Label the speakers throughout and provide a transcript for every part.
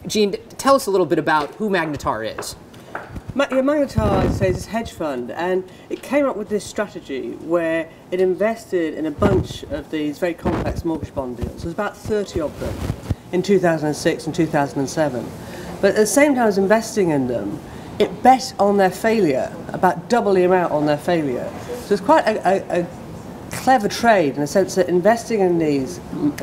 Speaker 1: Gene, tell us a little bit about who Magnetar is.
Speaker 2: Magnetar is a hedge fund, and it came up with this strategy where it invested in a bunch of these very complex mortgage bond deals. There's about 30 of them in 2006 and 2007. But at the same time as investing in them, it bet on their failure, about double the amount on their failure. So it's quite a clever trade in the sense that investing in these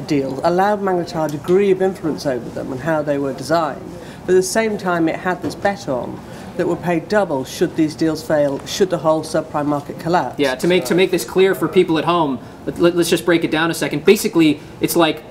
Speaker 2: deals allowed Magnetar a degree of influence over them and how they were designed. But at the same time, it had this bet on that would pay double should these deals fail, should the whole subprime market collapse.
Speaker 1: Yeah, to make this clear for people at home, let's just break it down a second. Basically, it's like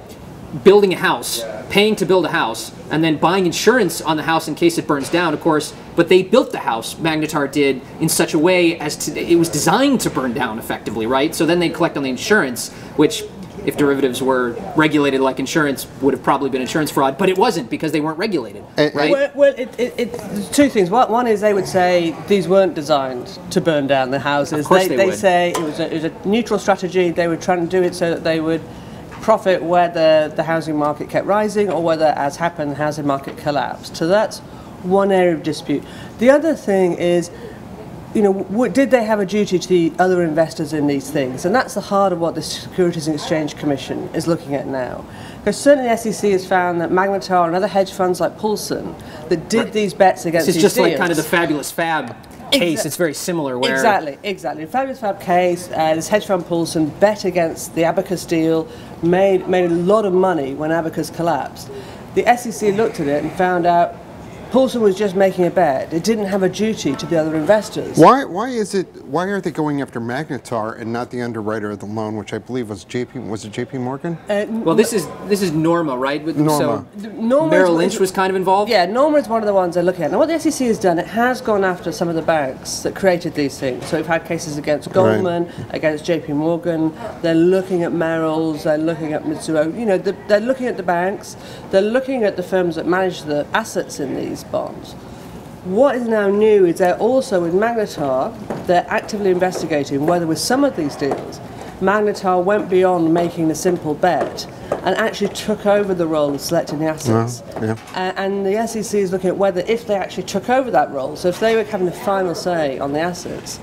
Speaker 1: building a house, paying to build a house, and then buying insurance on the house in case it burns down, of course. But they built the house, Magnetar did, in such a way as to, it was designed to burn down effectively, right? So then they collect on the insurance, which, if derivatives were regulated like insurance, would have probably been insurance fraud, but it wasn't because they weren't regulated, right?
Speaker 2: Well, there's two things. One is they would say these weren't designed to burn down the houses.
Speaker 1: Of course they would.
Speaker 2: Say it was a neutral strategy. They were trying to do it so that they would profit whether the housing market kept rising or whether, as happened, the housing market collapsed. So that's one area of dispute. The other thing is, you know, did they have a duty to the other investors in these things? And that's the heart of what the Securities and Exchange Commission is looking at now. Because certainly the SEC has found that Magnetar and other hedge funds like Paulson that did these bets against these deals.
Speaker 1: This is just like kind of the Fabulous Fab case. It's very similar. Where
Speaker 2: Exactly. The Fabulous Fab case, this hedge fund Paulson bet against the Abacus deal, made a lot of money when Abacus collapsed. The SEC looked at it and found out Paulson was just making a bet. It didn't have a duty to the other investors.
Speaker 3: Why are they going after Magnetar and not the underwriter of the loan, which I believe was JP Morgan?
Speaker 1: Well, this is Norma, right?
Speaker 3: Norma.
Speaker 1: So Merrill Lynch was kind of involved?
Speaker 2: Yeah, Norma is one of the ones they're looking at. Now, what the SEC has done, it has gone after some of the banks that created these things. So we've had cases against Goldman, against JP Morgan. They're looking at Merrill's, they're looking at Mitsubishi. You know, they're looking at the banks. They're looking at the firms that manage the assets in these bonds. What is now new is they're also, with Magnetar, they're actively investigating whether with some of these deals, Magnetar went beyond making the simple bet and actually took over the role of selecting the assets. And the SEC is looking at whether, if they actually took over that role, so if they were having the final say on the assets,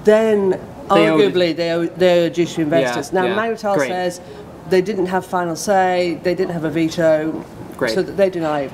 Speaker 2: then arguably they owe a duty to investors. Now Magnetar says they didn't have final say, they didn't have a veto, so that they deny it.